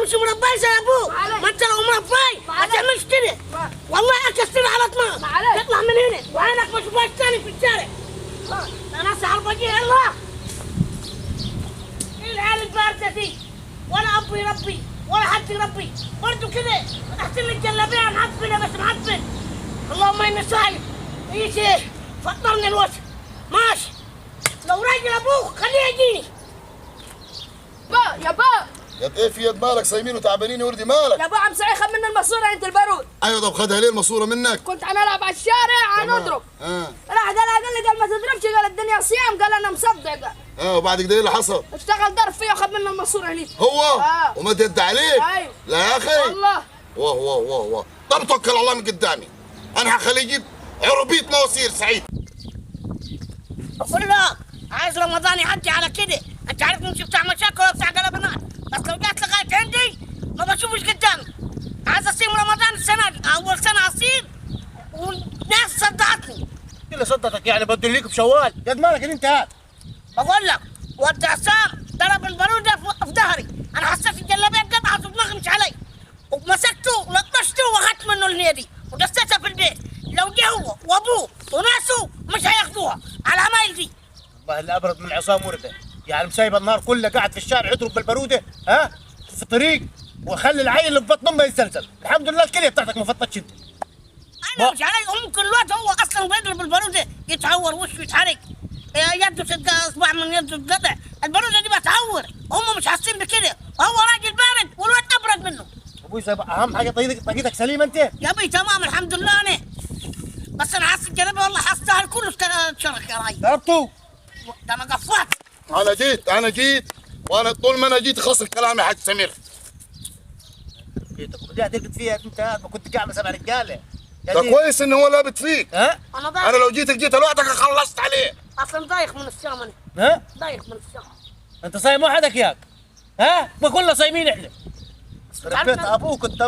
تمشي مرباي زي ابوك. ما انت لو مرباي ما تعملش كده. والله اكسر على دماغك. تطلع من هنا وعينك ما تشوفهاش تاني في الشارع. انا اسعى البقيه الله. ايه العيال البارده دي؟ ولا ابو يربي ولا حد يربي برضه كده. احسن لي الجلابيه معفنه بس معفن. اللهم اني صايم. ايش فطرني الوجه. ماشي لو راجل ابوك خليه يجيني. يا با يا ايه في يد مالك صايمين وتعبانين وردي مالك؟ يا با عم سعيد خد منا الماسوره عند البارود. ايوه طب خدها ليه الماسوره منك؟ كنت هنلعب على الشارع هنضرب. راح قال لي قال ما تضربش، قال الدنيا صيام، قال انا مصدق. وبعد كده ايه اللي حصل؟ اشتغل ضرب فيا وخد منا الماسوره هنيك. هو؟ ومد يد عليك؟ ايوه. لا يا اخي والله. واه واه واه واه. طب توكل على الله من قدامي. انا هخليه يجيب عربيه مواسير سعيد. بقول لك عايز رمضان يعدي على كده. انت عارف مش بتاع مشاكل ولا بتاع قلبانات، بس لو جات لغايه عندي ما بشوفش قدامي. عايز اصيم رمضان السنه دي، اول سنه اصيم والناس صدقتني. اللي صدقك يعني بدليك بشوال. يا مالك انت هات. بقول لك ود عصام ضرب الباروده في ظهري. انا حسيت الجلابيه انقطعت ودماغي مش علي، ومسكته ولطشته واخدت منه النادي ودستها في البيت. لو جه هو وابوه وناسه مش هياخدوها على عمايل دي. والله اللي ابرد من عصام ورده، يعني مسايب النهار كله قاعد في الشارع يضرب بالباروده في الطريق وخلي العيل اللي في بطن امه يزلزل. الحمد لله الكليه بتاعتك ما فطتش انت. انا مش علي. ممكن الوقت هو اصلا بيضرب الباروده يتعور وشه يتحرك، يده تلقى اصبع من يده تتقطع. الباروده دي بتعور، هم مش حاسين بكده. هو راجل بارد والواد ابرد منه. ابوي اهم حاجه طاقتك سليمه انت. يا ابوي تمام الحمد لله. انا بس انا حاسس الجلابيه والله حاسسها كله اتشرخ يا راي. ضربته ده انا قفات. انا جيت وانا طول ما انا جيت خلص الكلام يا حاج سمير. جيتك وبدي تقعد فيها انت ما كنت قاعد 7 رجاله. ده كويس ان هو لابت فيك. انا لو جيت لوحدك خلصت عليه. اصلا دايخ من الصيام انا. دايخ من الصيام. انت صايم وحدك ياك؟ ما كلنا صايمين احنا. ربيت ابوك انت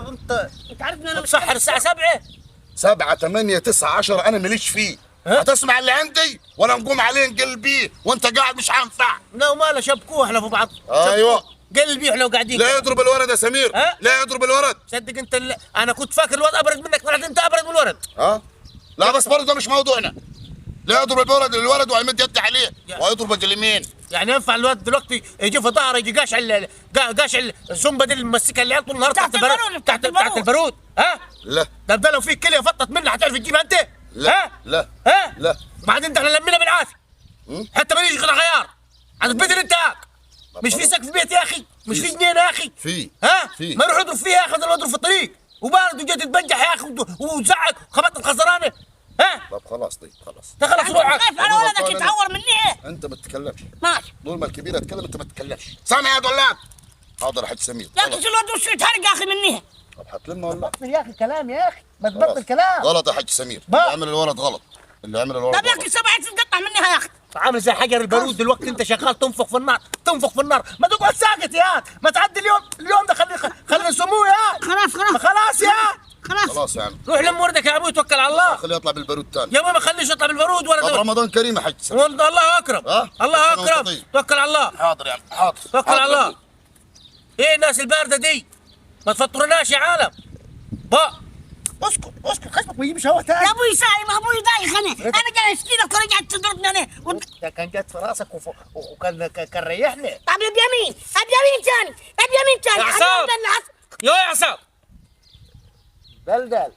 انت عارف ان انا متسحر الساعه 7. 7 8 9 10 انا ماليش فيه. هتسمع اللي عندي ولا نقوم عليه نقلبيه وانت قاعد مش هينفع. لا وماله شبكوه احنا في بعض. ايوه قلبي احنا وقاعدين. لا يضرب الورد يا سمير. لا يضرب الورد. صدق انت انا كنت فاكر الواد ابرد منك، طلعت انت ابرد من الورد. لا بس برضه ده مش موضوعنا. لا يضرب الولد ويمد يد عليه ويضرب اليمين. يعني ينفع الواد دلوقتي يجي في ظهره يجي قاشع الزنبه دي اللي ممسكها العيال طول النهار تحت البارود. لا ده لو في كليه فطت منها هتعرف تجيبها انت؟ لا لا بعدين احنا لمينا بالعافيه حتى ما يجي غير غيار. هتتبدل انت مش في سقف بيت يا اخي، مش في جنينه يا اخي. في ما يروح يضرب فيها يا اخي، يضرب في الطريق وبارد وجيت تتبجح يا اخي وزعق وخبطت الخزرانه. طب خلاص خلاص. خلاص روحك. خايف على ولدك يتعور مني. انت ما تتكلمش. ماشي. طول ما الكبير يتكلم انت ما تتكلمش. سامع يا دولاب؟ حاضر يا حاج سمير. لا تشيل الواد وشه يتحرق يا اخي مني. طب هتلمه ولا لا؟ يا اخي كلام يا اخي ما تبطل كلام. غلط يا حاج سمير. اللي عمل الولد غلط. طب يا اخي 7 تتقطع منها يا اخي. عامل زي حجر البارود دلوقتي انت شغال تنفخ في النار ما تقعد ساكت يا ما تعدي اليوم ده خلي نسموه يا. خلاص يا خلاص يا عم. روح لم وردك يا ابوي توكل على الله. خليه يطلع بالبارود ثاني. يا ما خليش يطلع بالبارود ولا طب رمضان كريم يا حاج سمير. الله اكرم. الله اكرم. توكل على الله. حاضر يا عم حاضر. توكل على الله. ايه الناس البارده دي؟ ما تفطرناش يا عالم. اسكت خشمك ما يجيبش هوا تاني. يا ابوي صايم ابوي دايخ انا جاي اشكيلك ورجعت تضربني انا. ده كان جات في راسك وكان ريحني. طب بيمين ثاني. يا عصام يا عصام دلدل